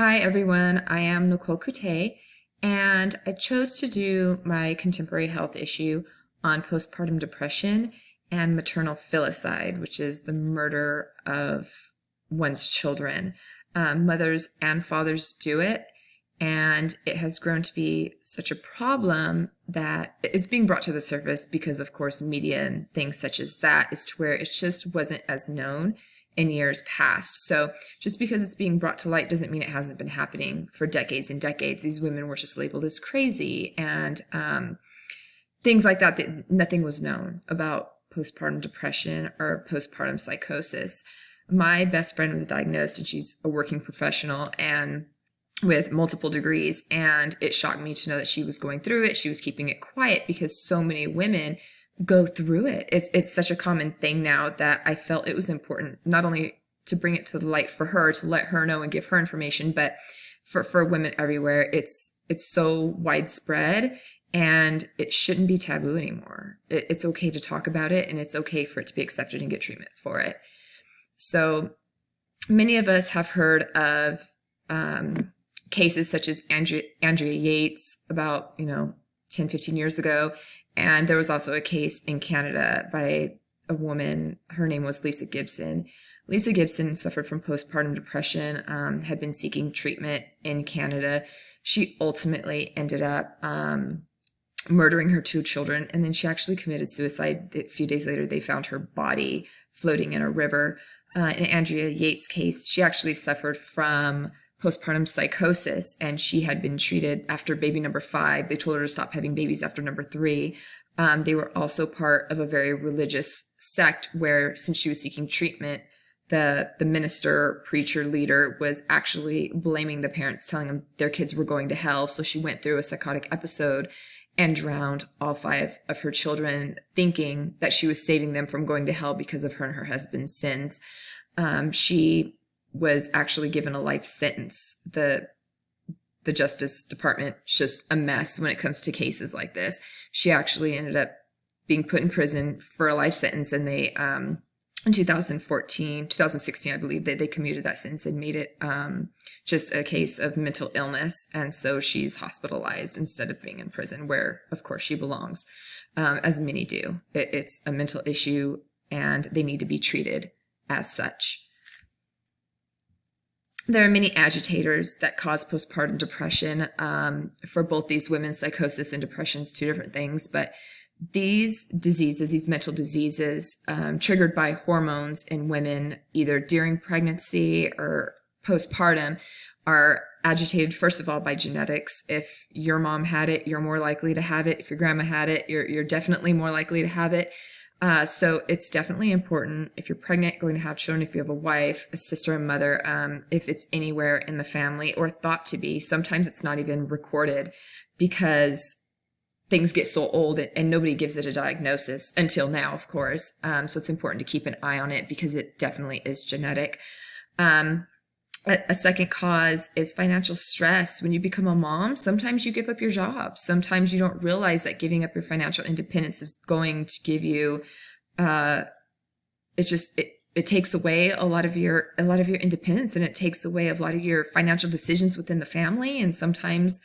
Hi everyone, I am Nicole Coutet, and I chose to do my contemporary health issue on postpartum depression and maternal filicide, which is the murder of one's children. Mothers and fathers do it, and it has grown to be such a problem that it's being brought to the surface because, of course, media and things such as that is to where it just wasn't as known in years past. So just because it's being brought to light doesn't mean it hasn't been happening for decades and decades. These women were just labeled as crazy and things like that, that nothing was known about postpartum depression or postpartum psychosis. My best friend was diagnosed, and she's a working professional and with multiple degrees, and it shocked me to know that she was going through it. She was keeping it quiet because so many women go through it. It's such a common thing now that I felt it was important not only to bring it to the light for her, to let her know and give her information, but for women everywhere. It's so widespread, and it shouldn't be taboo anymore. It's okay to talk about it, and it's okay for it to be accepted and get treatment for it. So many of us have heard of cases such as Andrea Yates about 10, 15 years ago. And there was also a case in Canada by a woman. Her name was Lisa Gibson. Lisa Gibson suffered from postpartum depression, had been seeking treatment in Canada. She ultimately ended up murdering her two children, and then she actually committed suicide. A few days later, they found her body floating in a river. In Andrea Yates' case, she actually suffered from postpartum psychosis, and she had been treated after baby number 5. They told her to stop having babies after number 3. They were also part of a very religious sect where, since she was seeking treatment, the minister, preacher, leader was actually blaming the parents, telling them their kids were going to hell. So she went through a psychotic episode and drowned all 5 of her children, thinking that she was saving them from going to hell because of her and her husband's sins. She was actually given a life sentence. The Justice Department's just a mess when it comes to cases like this. She actually ended up being put in prison for a life sentence, and they in 2016, I believe, they commuted that sentence and made it just a case of mental illness. And so she's hospitalized instead of being in prison, where, of course, she belongs, as many do. It's a mental issue, and they need to be treated as such. There are many agitators that cause postpartum depression. For both these women, psychosis and depression is 2 different things, but these diseases, these mental diseases, triggered by hormones in women, either during pregnancy or postpartum, are agitated, first of all, by genetics. If your mom had it, you're more likely to have it. If your grandma had it, you're definitely more likely to have it. So it's definitely important if you're pregnant, going to have children, if you have a wife, a sister, a mother, if it's anywhere in the family or thought to be. Sometimes it's not even recorded because things get so old and nobody gives it a diagnosis until now, of course. So it's important to keep an eye on it because it definitely is genetic. A second cause is financial stress. When you become a mom, sometimes you give up your job. Sometimes you don't realize that giving up your financial independence is going to give you, it takes away a lot of your independence, and it takes away a lot of your financial decisions within the family. And sometimes,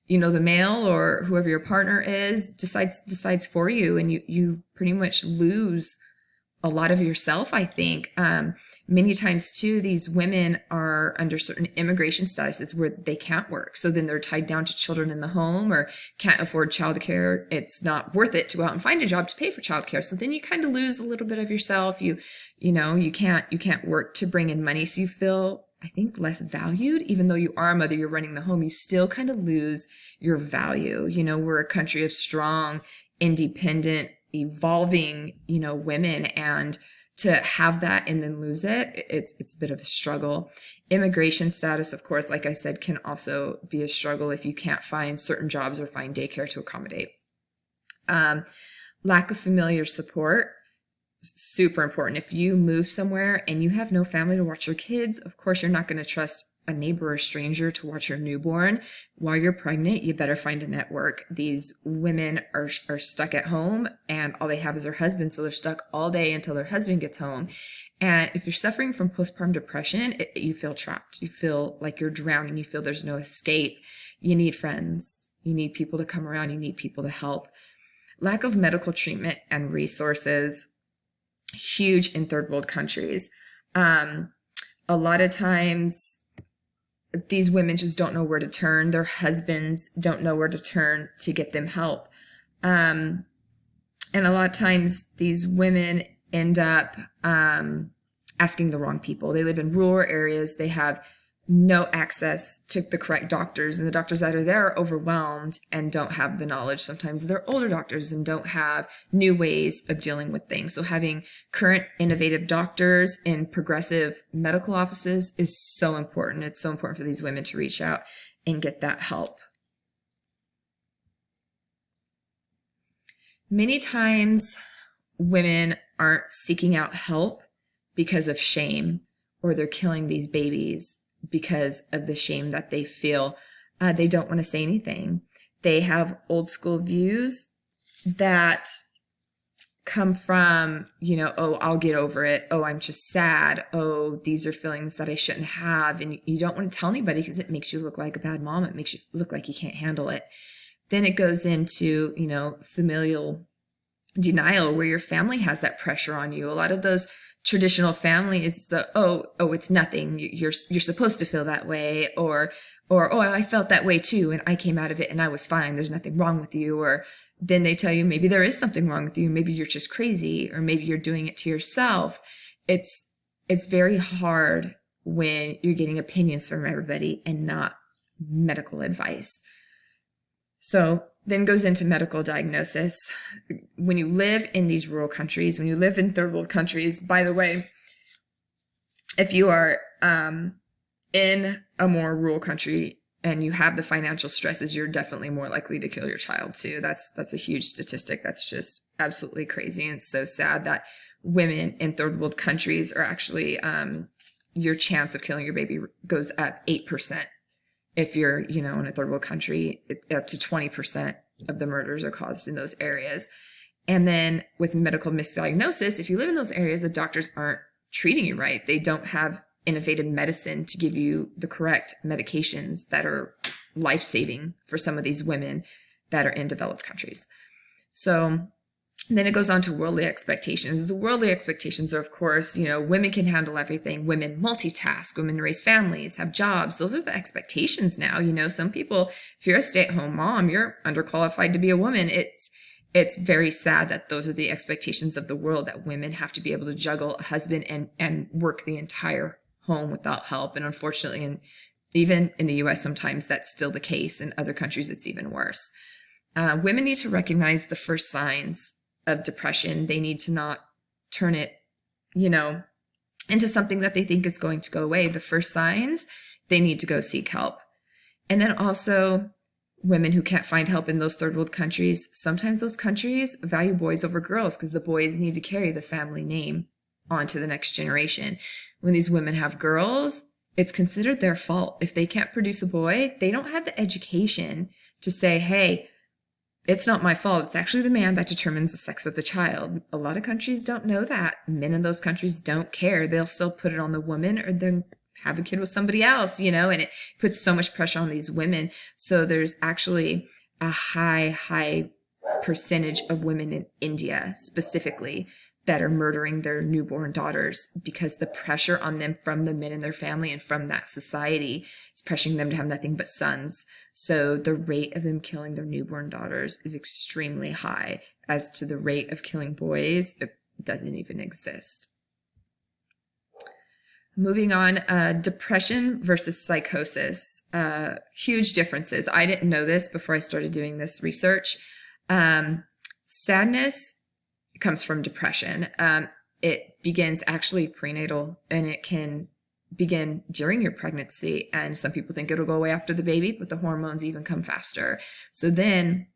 the male or whoever your partner is decides for you, and you pretty much lose a lot of yourself, I think. Many times, too, these women are under certain immigration statuses where they can't work. So then they're tied down to children in the home or can't afford childcare. It's not worth it to go out and find a job to pay for childcare. So then you kind of lose a little bit of yourself. You can't work to bring in money. So you feel, I think, less valued. Even though you are a mother, you're running the home, you still kind of lose your value. We're a country of strong, independent, evolving, women, and to have that and then lose it, it's a bit of a struggle. Immigration status, of course, like I said, can also be a struggle if you can't find certain jobs or find daycare to accommodate. Lack of familiar support, super important. If you move somewhere and you have no family to watch your kids, of course, you're not going to trust a neighbor or stranger to watch your newborn while you're pregnant, you better find a network. These women are stuck at home, and all they have is their husband, so they're stuck all day until their husband gets home. And if you're suffering from postpartum depression, you feel trapped. You feel like you're drowning. You feel there's no escape. You need friends. You need people to come around. You need people to help. Lack of medical treatment and resources, huge in third world countries. A lot of times these women just don't know where to turn. Their husbands don't know where to turn to get them help. And a lot of times these women end up asking the wrong people. They live in rural areas. They have no access to the correct doctors, and the doctors that are there are overwhelmed and don't have the knowledge. Sometimes they're older doctors and don't have new ways of dealing with things. So having current innovative doctors in progressive medical offices is so important. It's so important for these women to reach out and get that help. Many times women aren't seeking out help because of shame, or they're killing these babies because of the shame that they feel. They don't want to say anything. They have old school views that come from, oh, I'll get over it. Oh, I'm just sad. Oh, these are feelings that I shouldn't have. And you don't want to tell anybody because it makes you look like a bad mom. It makes you look like you can't handle it. Then it goes into, familial denial, where your family has that pressure on you. A lot of those traditional families, oh, it's nothing. You're supposed to feel that way, or oh, I felt that way too, and I came out of it and I was fine. There's nothing wrong with you. Or then they tell you maybe there is something wrong with you. Maybe you're just crazy, or maybe you're doing it to yourself. It's very hard when you're getting opinions from everybody and not medical advice. So then goes into medical diagnosis. When you live in these rural countries, when you live in third world countries, by the way, if you are in a more rural country and you have the financial stresses, you're definitely more likely to kill your child too. That's a huge statistic. That's just absolutely crazy. And it's so sad that women in third world countries are actually, your chance of killing your baby goes up 8%. If you're, in a third world country, up to 20% of the murders are caused in those areas. And then with medical misdiagnosis, if you live in those areas, the doctors aren't treating you right. They don't have innovative medicine to give you the correct medications that are life-saving for some of these women that are in developed countries. So then it goes on to worldly expectations. The worldly expectations are, of course, women can handle everything. Women multitask. Women raise families, have jobs. Those are the expectations now. Some people, if you're a stay-at-home mom, you're underqualified to be a woman. It's very sad that those are the expectations of the world, that women have to be able to juggle a husband and work the entire home without help. And unfortunately, and even in the U.S., sometimes that's still the case. In other countries, it's even worse. Women need to recognize the first signs of depression. They need to not turn it, into something that they think is going to go away. The first signs, they need to go seek help. And then also women who can't find help in those third world countries, sometimes those countries value boys over girls because the boys need to carry the family name on to the next generation. When these women have girls, it's considered their fault. If they can't produce a boy, they don't have the education to say, hey, it's not my fault. It's actually the man that determines the sex of the child. A lot of countries don't know that. Men in those countries don't care. They'll still put it on the woman, or then have a kid with somebody else, and it puts so much pressure on these women. So there's actually a high percentage of women in India specifically that are murdering their newborn daughters because the pressure on them from the men in their family and from that society is pressuring them to have nothing but sons. So the rate of them killing their newborn daughters is extremely high. As to the rate of killing boys, it doesn't even exist. Moving on, depression versus psychosis. Huge differences. I didn't know this before I started doing this research. Sadness comes from depression. It begins actually prenatal, and it can begin during your pregnancy. And some people think it'll go away after the baby, but the hormones even come faster. So then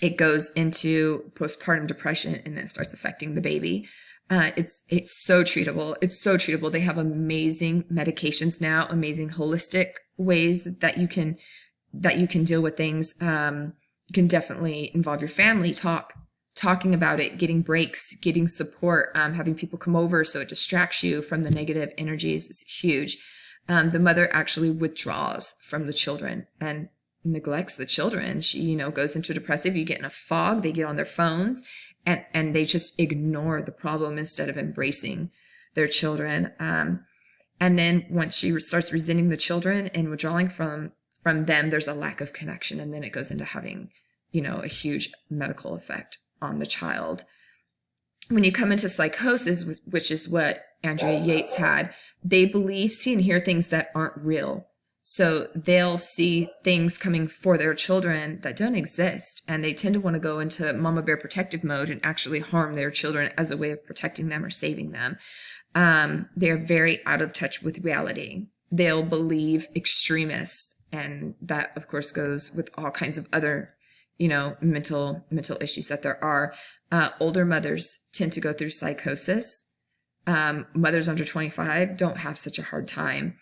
it goes into postpartum depression, and then it starts affecting the baby. It's so treatable. It's so treatable. They have amazing medications now, amazing holistic ways that you can deal with things. You can definitely involve your family, talking about it, getting breaks, getting support, having people come over so it distracts you from the negative energies is huge. The mother actually withdraws from the children and neglects the children. She, goes into depressive. You get in a fog. They get on their phones and they just ignore the problem instead of embracing their children. And then once she starts resenting the children and withdrawing from them, there's a lack of connection. And then it goes into having, a huge medical effect on the child. When you come into psychosis, which is what Andrea Yates had, they believe, see, and hear things that aren't real. So they'll see things coming for their children that don't exist. And they tend to want to go into mama bear protective mode and actually harm their children as a way of protecting them or saving them. They're very out of touch with reality. They'll believe extremists. And that, of course, goes with all kinds of other, mental issues that there are. Older mothers tend to go through psychosis. Mothers under 25 don't have such a hard time.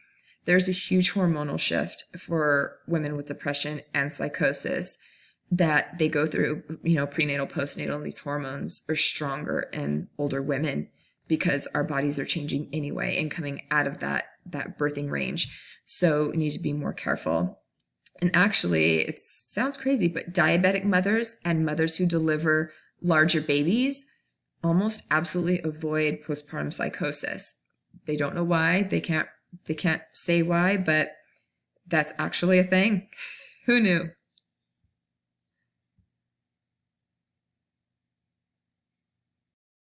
There's a huge hormonal shift for women with depression and psychosis that they go through, prenatal, postnatal, and these hormones are stronger in older women because our bodies are changing anyway and coming out of that birthing range. So we need to be more careful. And actually, it sounds crazy, but diabetic mothers and mothers who deliver larger babies almost absolutely avoid postpartum psychosis. They don't know why. They can't say why, but that's actually a thing. Who knew?